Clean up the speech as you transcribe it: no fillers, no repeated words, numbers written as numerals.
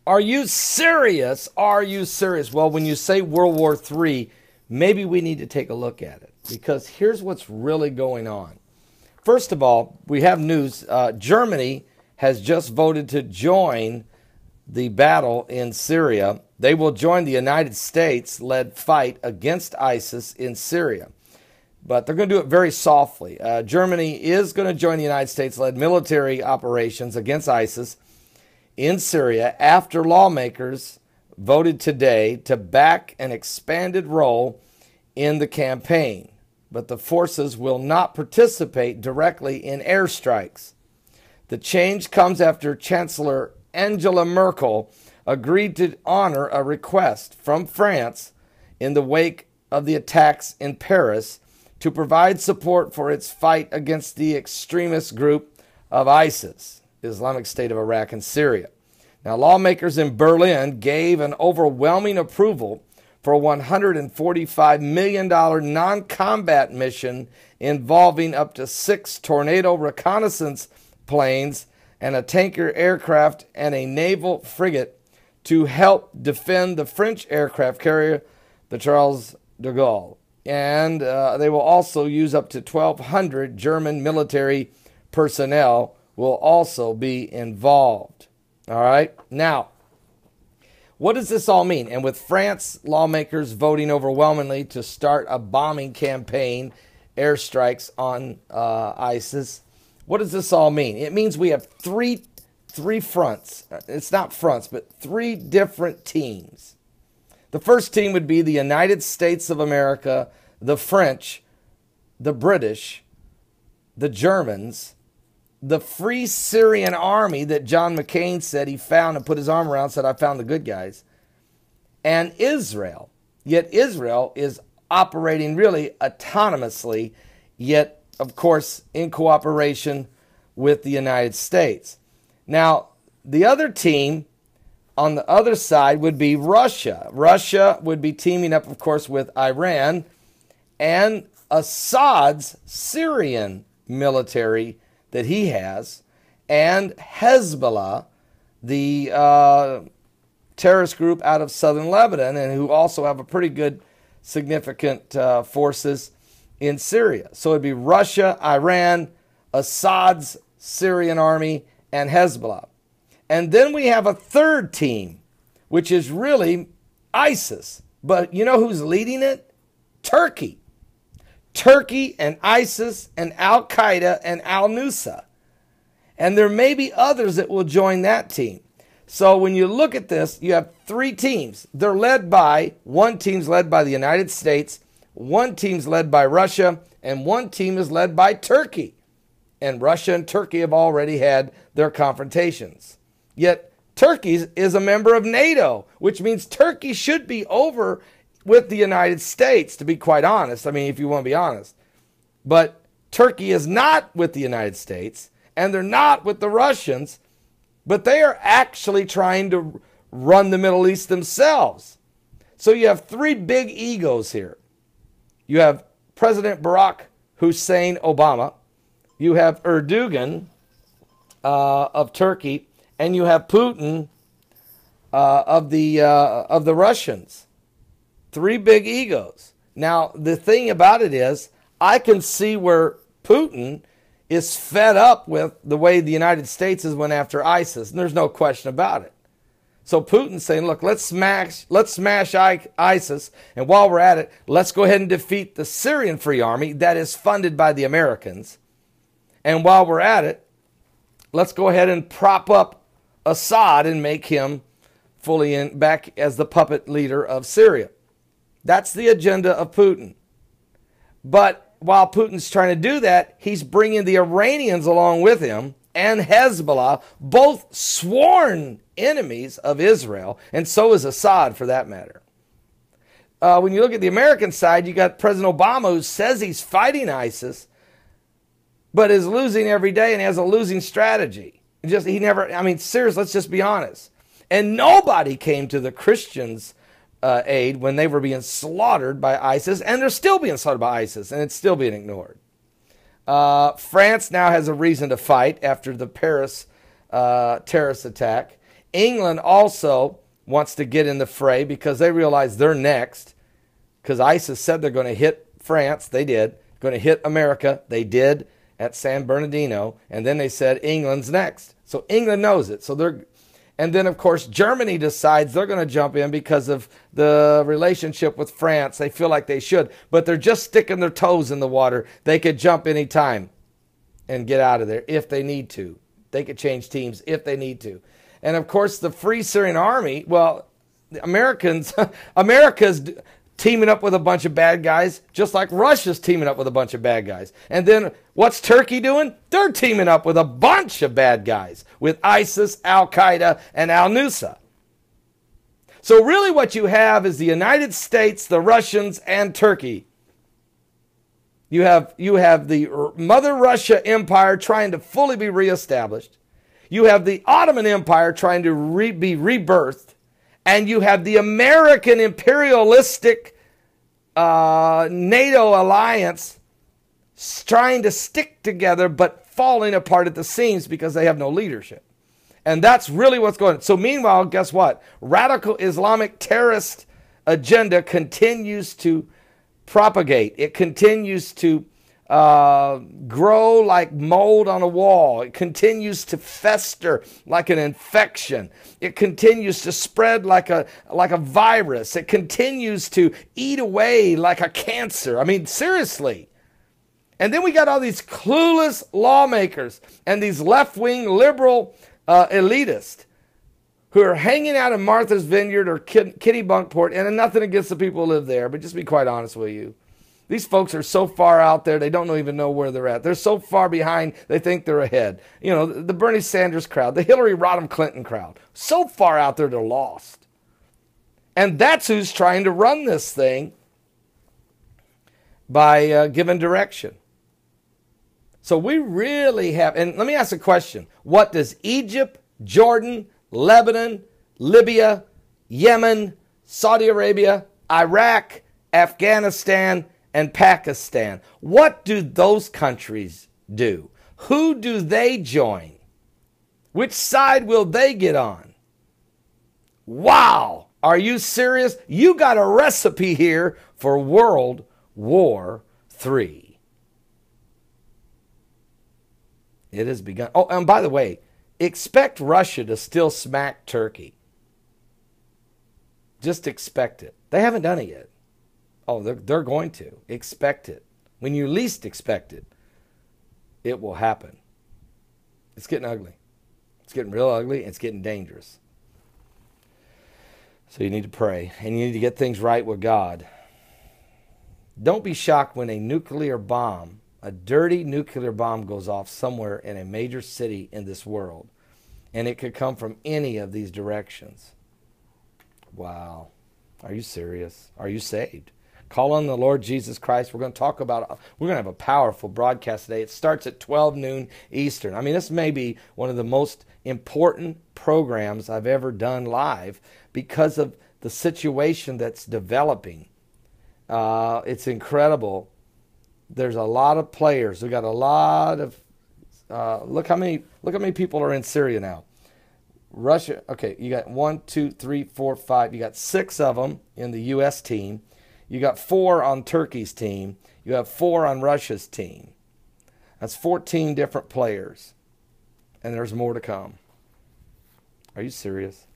Are you serious? Are you serious? Well, when you say World War III, maybe we need to take a look at it, because here's what's really going on. First of all, we have news. Germany has just voted to join the battle in Syria. They will join the United States-led fight against ISIS in Syria. But they're going to do it very softly. Germany is going to join the United States-led military operations against ISIS in Syria after lawmakers voted today to back an expanded role in the campaign. But the forces will not participate directly in airstrikes. The change comes after Chancellor Angela Merkel agreed to honor a request from France in the wake of the attacks in Paris to provide support for its fight against the extremist group of ISIS, Islamic State of Iraq and Syria. Now, lawmakers in Berlin gave an overwhelming approval for a $145 million non-combat mission involving up to 6 Tornado reconnaissance planes and a tanker aircraft and a naval frigate to help defend the French aircraft carrier, the Charles de Gaulle. And they will also use up to 1,200 German military personnel will also be involved. All right. Now, what does this all mean? And with France lawmakers voting overwhelmingly to start a bombing campaign, airstrikes on ISIS, what does this all mean? It means we have three fronts. It's not fronts, but 3 different teams. The first team would be the United States of America, the French, the British, the Germans, the Free Syrian Army that John McCain said he found and put his arm around, said, I found the good guys, and Israel. Yet Israel is operating really autonomously, yet, of course, in cooperation with the United States. Now, the other team on the other side would be Russia. Russia would be teaming up, of course, with Iran and Assad's Syrian military that he has, and Hezbollah, the terrorist group out of southern Lebanon, and who also have a pretty good, significant forces in Syria. So it'd be Russia, Iran, Assad's Syrian army, and Hezbollah. And then we have a third team, which is really ISIS. But you know who's leading it? Turkey. Turkey and ISIS and Al-Qaeda and Al-Nusra. And there may be others that will join that team. So when you look at this, you have 3 teams. They're led by, one team's led by the United States, one team's led by Russia, and one team is led by Turkey. And Russia and Turkey have already had their confrontations. Yet Turkey is a member of NATO, which means Turkey should be over with the United States, to be quite honest. I mean, if you want to be honest. But Turkey is not with the United States, and they're not with the Russians, but they are actually trying to run the Middle East themselves. So you have 3 big egos here. You have President Barack Hussein Obama, you have Erdogan of Turkey, and you have Putin of the Russians. 3 big egos. Now, the thing about it is, I can see where Putin is fed up with the way the United States has went after ISIS, and there's no question about it. So Putin's saying, look, let's smash ISIS, and while we're at it, let's go ahead and defeat the Syrian Free Army that is funded by the Americans. And while we're at it, let's go ahead and prop up Assad and make him fully back as the puppet leader of Syria. That's the agenda of Putin. But while Putin's trying to do that, he's bringing the Iranians along with him and Hezbollah, both sworn enemies of Israel, and so is Assad for that matter. When you look at the American side, you got President Obama, who says he's fighting ISIS, but is losing every day and has a losing strategy. Seriously, let's just be honest. And nobody came to the Christians' aid when they were being slaughtered by ISIS, and they're still being slaughtered by ISIS, and it's still being ignored. France now has a reason to fight after the Paris terrorist attack. England also wants to get in the fray because they realize they're next. Because ISIS said they're going to hit France. They did. Going to hit America. They did at San Bernardino. And then they said England's next. So England knows it. And then, of course, Germany decides they're going to jump in because of the relationship with France. They feel like they should. But they're just sticking their toes in the water. They could jump any time and get out of there if they need to. They could change teams if they need to. And, of course, the Free Syrian Army, well, the America's teaming up with a bunch of bad guys, just like Russia's teaming up with a bunch of bad guys. And then what's Turkey doing? They're teaming up with a bunch of bad guys, with ISIS, Al-Qaeda, and Al-Nusra. So really what you have is the United States, the Russians, and Turkey. You have the Mother Russia Empire trying to fully be reestablished. You have the Ottoman Empire trying to be rebirthed. And you have the American imperialistic NATO alliance trying to stick together but falling apart at the seams because they have no leadership. And that's really what's going on. So meanwhile, guess what? Radical Islamic terrorist agenda continues to propagate. It continues to grow like mold on a wall. It continues to fester like an infection. It continues to spread like a virus. It continues to eat away like a cancer. I mean, seriously. And then we got all these clueless lawmakers and these left-wing liberal elitists who are hanging out in Martha's Vineyard or Kitty Bunkport, and nothing against the people who live there, but just be quite honest with you. These folks are so far out there, they don't even know where they're at. They're so far behind, they think they're ahead. You know, the Bernie Sanders crowd, the Hillary Rodham Clinton crowd, so far out there, they're lost. And that's who's trying to run this thing by giving direction. So we really have, and let me ask a question. What does Egypt, Jordan, Lebanon, Libya, Yemen, Saudi Arabia, Iraq, Afghanistan, and Pakistan, what do those countries do? Who do they join? Which side will they get on? Wow! Are you serious? You got a recipe here for World War III. It has begun. Oh, and by the way, expect Russia to still smack Turkey. Just expect it. They haven't done it yet. Oh, they're going to. Expect it. When you least expect it, it will happen. It's getting ugly. It's getting real ugly. It's getting dangerous. So you need to pray. And you need to get things right with God. Don't be shocked when a nuclear bomb, a dirty nuclear bomb goes off somewhere in a major city in this world. And it could come from any of these directions. Wow. Are you serious? Are you saved? Call on the Lord Jesus Christ. We're going to have a powerful broadcast today. It starts at 12 noon Eastern. I mean, this may be one of the most important programs I've ever done live because of the situation that's developing. It's incredible. There's a lot of players. We got a lot of, look how many people are in Syria now. Russia, okay, you got 1, 2, 3, 4, 5. You got 6 of them in the U.S. team. You got 4 on Turkey's team. You have 4 on Russia's team. That's 14 different players. And there's more to come. Are you serious?